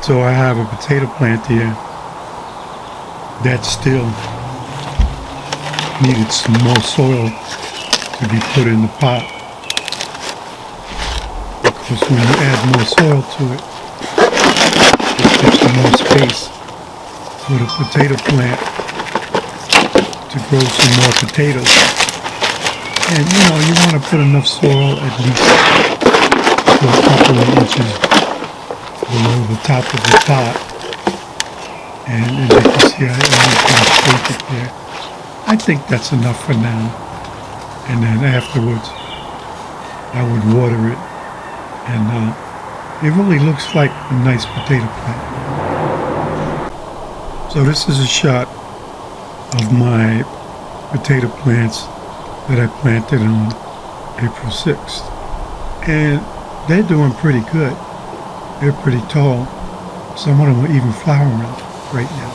So I have a potato plant here that still needed some more soil to be put in the pot. Because when you add more soil to it, it gives you more space for the potato plant to grow some more potatoes. And you want to put enough soil at least for a couple of inches below the top of the pot. And as you can see, I kind of shake it there. I think that's enough for now. And then afterwards, I would water it. And it really looks like a nice potato plant. So this is a shot of my potato plants that I planted on April 6th. And they're doing pretty good. They're pretty tall. Some of them are even flowering right now.